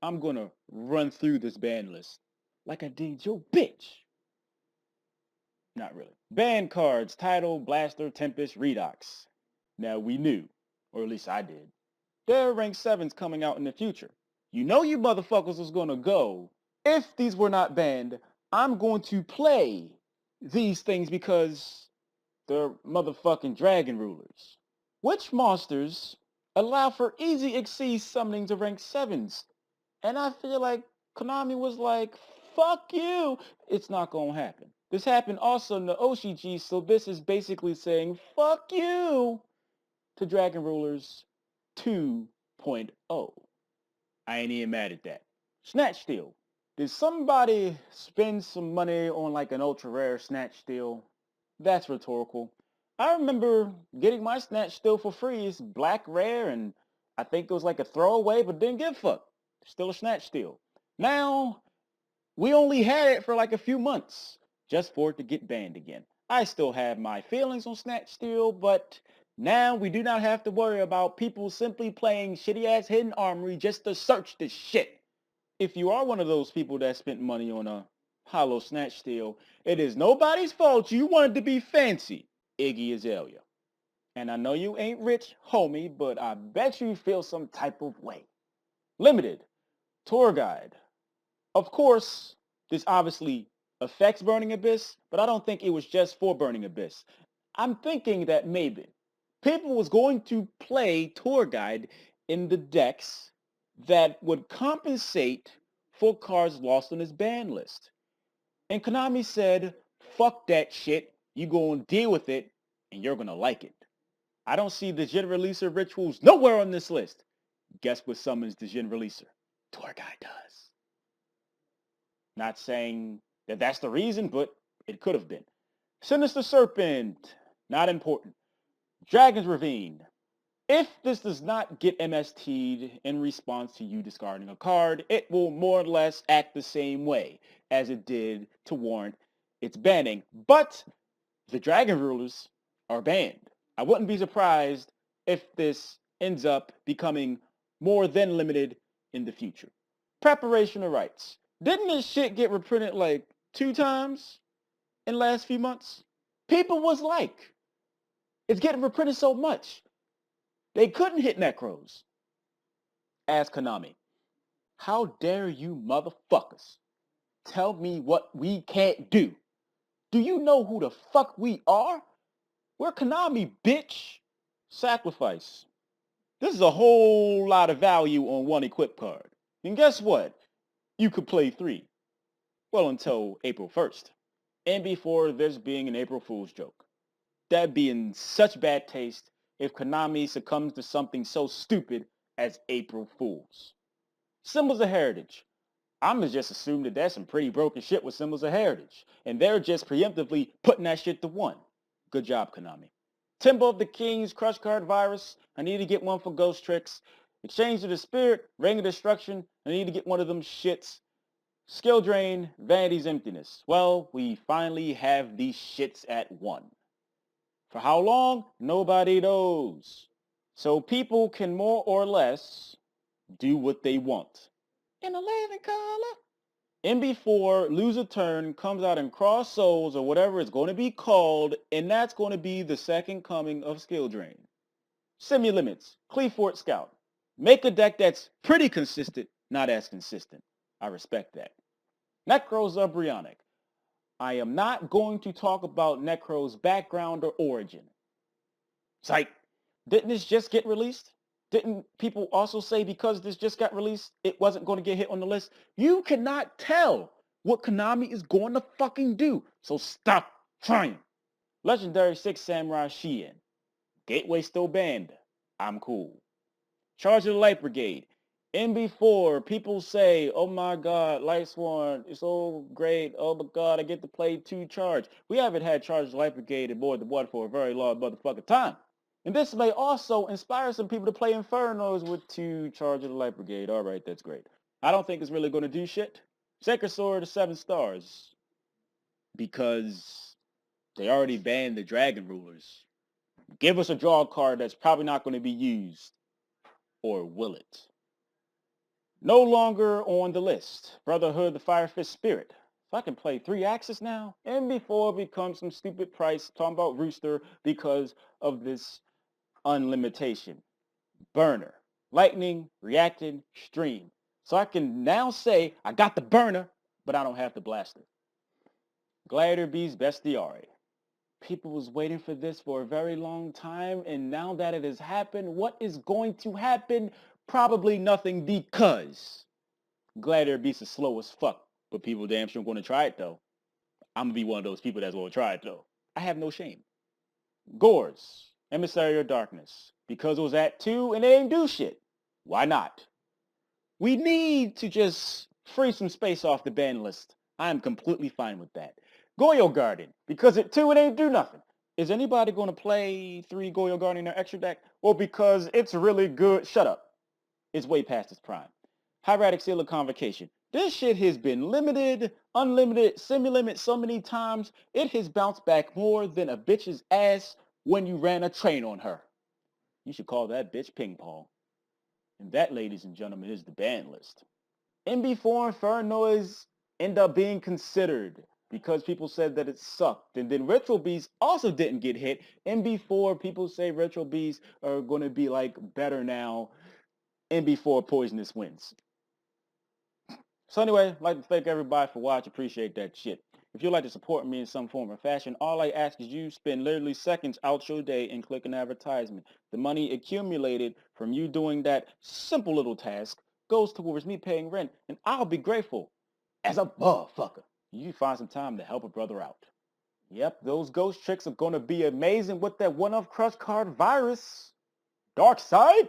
I'm gonna run through this ban list like I did your bitch. Not really. Ban cards, Title, Blaster, Tempest, Redox. Now we knew, or at least I did, there are rank 7s coming out in the future. You know you motherfuckers was gonna go. If these were not banned, I'm going to play these things because they're motherfucking dragon rulers. Which monsters allow for easy exceed summoning to rank 7s? And I feel like Konami was like, fuck you. It's not going to happen. This happened also in the OCG, so this is basically saying, fuck you to Dragon Rulers 2.0. I ain't even mad at that. Snatch Steal. Did somebody spend some money on like an ultra rare Snatch Steal? That's rhetorical. I remember getting my Snatch Steal for free. It's black rare and I think it was like a throwaway, but didn't give a fuck. Still a Snatch Steal. Now, we only had it for like a few months just for it to get banned again. I still have my feelings on Snatch Steal, but now we do not have to worry about people simply playing shitty-ass Hidden Armory just to search this shit. If you are one of those people that spent money on a hollow Snatch Steal, it is nobody's fault you wanted to be fancy, Iggy Azalea. And I know you ain't rich, homie, but I bet you feel some type of way. Limited. Tour Guide. Of course, this obviously affects Burning Abyss, but I don't think it was just for Burning Abyss. I'm thinking that maybe people was going to play Tour Guide in the decks that would compensate for cards lost on his ban list. And Konami said, fuck that shit, you go and deal with it, and you're gonna like it. I don't see the Djinn Releaser rituals nowhere on this list. Guess what summons the Djinn Releaser? Tour Guide does. Not saying that that's the reason, but it could have been. Sinister Serpent, not important. Dragon's Ravine. If this does not get MST'd in response to you discarding a card, it will more or less act the same way as it did to warrant its banning. But the Dragon Rulers are banned. I wouldn't be surprised if this ends up becoming more than limited in the future. Preparation of rights. Didn't this shit get reprinted like 2 times in the last few months? People was like, it's getting reprinted so much. They couldn't hit Necros. Ask Konami. How dare you motherfuckers tell me what we can't do? Do you know who the fuck we are? We're Konami, bitch. Sacrifice. This is a whole lot of value on one equip card. And guess what? You could play 3. Well, until April 1st. And before this being an April Fool's joke. That'd be in such bad taste if Konami succumbs to something so stupid as April Fools. Symbols of Heritage. I'ma just assume that that's some pretty broken shit with Symbols of Heritage. And they're just preemptively putting that shit to 1. Good job, Konami. Temple of the Kings, Crush Card Virus. I need to get one for Ghost Tricks. Exchange of the Spirit, Ring of Destruction. I need to get one of them shits. Skill Drain, Vanity's Emptiness. Well, we finally have these shits at 1. For how long? Nobody knows. So people can more or less do what they want. In a living color. MB4, Lose a Turn, comes out in Cross Souls or whatever it's going to be called, and that's going to be the second coming of Skill Drain. Semi-Limits, Cleafort Scout. Make a deck that's pretty consistent, not as consistent. I respect that. Necros Embryonic. I am not going to talk about Necro's background or origin. Psych. Didn't this just get released? Didn't people also say because this just got released, it wasn't going to get hit on the list? You cannot tell what Konami is going to fucking do. So stop trying. Legendary 6 Samurai Shien. Gateway still banned. I'm cool. Charge of the Light Brigade. NB4, people say, oh my god, Lightsworn is so great. Oh my god, I get to play 2 Charge. We haven't had Charge of the Light Brigade in more than 1 for a very long motherfucking time. And this may also inspire some people to play Infernos with 2 Charge of the Light Brigade. Alright, that's great. I don't think it's really going to do shit. Sacred Sword of 7 stars. Because they already banned the Dragon Rulers. Give us a draw card that's probably not going to be used. Or will it? No longer on the list. Brotherhood, the Fire Fist Spirit. So I can play 3 axes now, and before it becomes some stupid price talking about Rooster because of this unlimitation. Burner. Lightning, reacting, stream. So I can now say I got the burner, but I don't have the blaster. Gladiator Beast Bestiary. People was waiting for this for a very long time, and now that it has happened, what is going to happen? Probably nothing, because Gladiator Beast is slow as fuck, but people damn sure going to try it though. I'm gonna be one of those people that's going to try it though. I have no shame. Gores, Emissary of Darkness, because it was at 2 and they ain't do shit. Why not? We need to just free some space off the ban list. I am completely fine with that. Goyo Garden, because at 2 it ain't do nothing. Is anybody going to play 3 Goyo Garden in their extra deck? Well, because it's really good. Shut up. It's way past its prime. Hieratic Seal of Convocation. This shit has been limited, unlimited, semi-limit so many times, it has bounced back more than a bitch's ass when you ran a train on her. You should call that bitch ping pong. And that, ladies and gentlemen, is the ban list. MB4 Infernoise end up being considered because people said that it sucked. And then Retro Beasts also didn't get hit. MB4, people say Retro Beasts are going to be like better now. MB4 Poisonous wins. So anyway, I'd like to thank everybody for watching. Appreciate that shit. If you'd like to support me in some form or fashion, all I ask is you spend literally seconds out your day and click an advertisement. The money accumulated from you doing that simple little task goes towards me paying rent, and I'll be grateful as a motherfucker. You find some time to help a brother out. Yep, those ghost tricks are going to be amazing with that one-off crush card virus. Dark side?